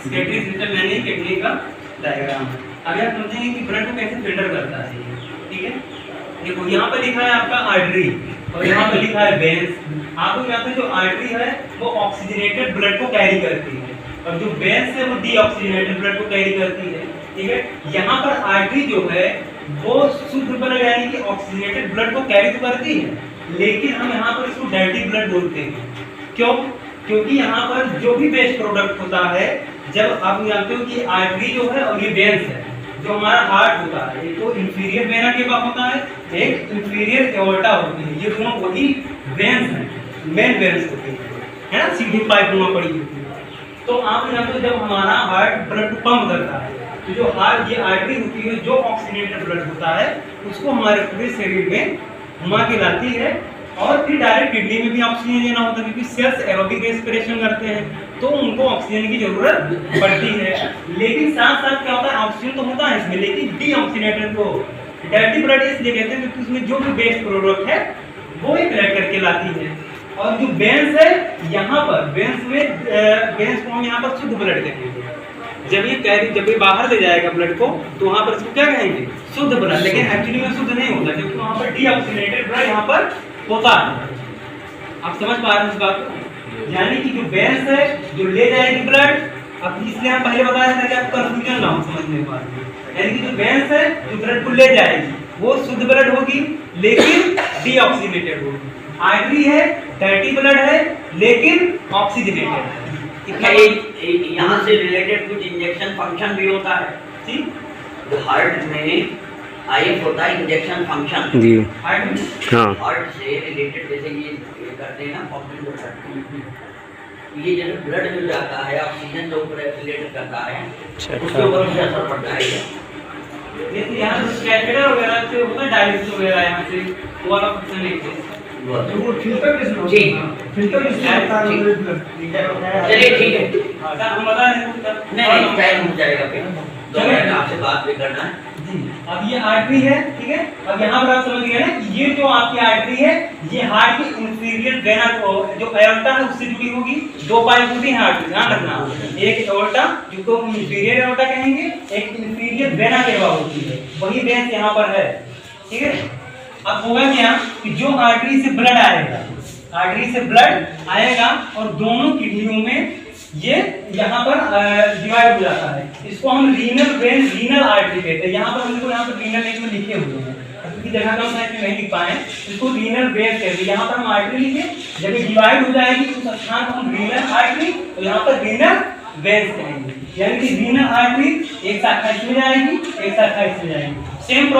Scattering system यानी kidney का diagram. अभी आप समझेंगे कि ब्लड को कैसे फिल्टर करता है ये, ठीक है। देखो यहाँ पर लिखा है आपका आर्टरी और यहाँ पर लिखा है वेन्स। आपको क्या है, जो आर्टरी है वो ऑक्सीजनेटेड ब्लड को कैरी करती है और जो वेन्स है वो डीऑक्सीजनेटेड ब्लड को कैरी करती है, ठीक है। यहाँ पर आर्टरी जो है वो शुद्ध ब्लड यानी कि ऑक्सीजनेटेड ब्लड को कैरी तो करती है, लेकिन हम यहाँ पर इसको डर्टी ब्लड बोलते हैं। क्यों? क्योंकि यहाँ पर जो भी वेस्ट प्रोडक्ट होता है, जब आप जानते हो कि आर्टरी जो है और ये वेन्स है, जो हमारा हार्ट होता है एक तो इंफीरियर वेना के पास होता है, एक इंफीरियर एओर्टा होती है, ये दोनों वही वेन्स हैं, मेन वेन्स होती है ना, सीधी पाइप में पड़ी होती है। तो आप जानते हो जब हमारा हार्ट ब्लड को पंप करता है तो जो हार्ट ये आर्टरी होती है जो ऑक्सीजनेटेड ब्लड होता है उसको हमारे पूरे शरीर में घुमा के लाती है और फिर डायरेक्ट किडनी में भी ऑक्सीजन देना होता है, क्योंकि सेल्स एरोबिक रेस्पिरेशन करते हैं तो उनको ऑक्सीजन की जरूरत पड़ती है। लेकिन साथ साथ क्या होता है, ऑक्सीजन तो होता है इसमें, लेकिन डीऑक्सीजनेटेड को डर्टी ब्लड इसलिए कहते हैं क्योंकि उसमें जो भी वेस्ट प्रोडक्ट है वो ही कलेक्ट करके लाती है। और जो वेन्स है, यहाँ पर वेन्स को हम यहाँ पर शुद्ध ब्लड कहेंगे। जब ये बाहर ले जाएगा ब्लड को तो वहाँ पर इसको क्या कहेंगे, शुद्ध ब्लड। लेकिन एक्चुअली में शुद्ध नहीं होता क्योंकि वहाँ पर डीऑक्सीजनेटेड ब्लड यहाँ पर होता है। आप समझ पा रहे हैं इस बात को? यानी कि जो वेन्स है जो ले जाएगी ब्लड, अब इसलिए हम पहले बताया था कि आप कंफ्यूजन ना हो समझने के बाद। यानी कि जो वेन्स है जो ब्लड को ले जाएगी वो शुद्ध ब्लड होगी लेकिन डीऑक्सीजनेटेड होगी। आर्टरी है डर्टी ब्लड है लेकिन ऑक्सीजनेटेड है। यहाँ से रिलेटेड कुछ इंजेक्शन फंक्शन भी होता है, ठीक? हार्ट में आईएफ होता है इंजेक्शन फंक्शन जी, हार्ट में, हाँ, हार्ट से रिलेटेड जैसे ये करते हैं ना पंपिंग जो करते हैं, ये जैसे ब्लड जो जाता है ऑक्सीजन जो ऊपर रिलेटेड करता है उसके ऊपर भी असर पड़ता है। जैसे यहाँ से कैथेटर वगैरह से होता है डायलिसिस वगैरह, यहाँ से वो वाला फंक्शन नहीं है। तो वो फिल्टर कैसे होता है? फिल्टर कैसे होता है? चलिए ठीक है, हम बता रहे नहीं टाइम हो जाएगा फिर, चलिए आपसे बात भी करना है जी। अब ये आर्टरी है, ठीक है। अब यहाँ पर आप समझ गए ना कि ये जो आपकी आर्टरी है ये हार्ट की इंफीरियर वेना को जो एओर्टा है उससे जुड़ी होगी। दो पाइप होती है हार्ट में, ध्यान रखना, एक एओर्टा जिसको हम इंफीरियर एओर्टा कहेंगे, एक इंफीरियर वेना केवा होती है, वही वेन्स यहाँ पर है, ठीक है। अब होगा क्या कि जो आर्टरी से ब्लड आएगा और दोनों किडनियों में ये यहाँ पर डिवाइड हो जाता है। इसको हम रीनल आर्टरी कहते हैं। यहाँ पर हमको यहाँ पर रीनल में लिखे हुए हैं क्योंकि जगह कम है नहीं लिख पाए, इसको रीनल वेन कहते हैं। यहाँ पर हम आर्टरी लिखे, जब ये डिवाइड हो जाएगी तो उस स्थान को हम रीनल आर्टरी और यहाँ पर रीनल वेन कहेंगे। यानी कि रीनल आर्टरी एक शाखा इसमें जाएगी, एक शाखा इसमें जाएगी, सेम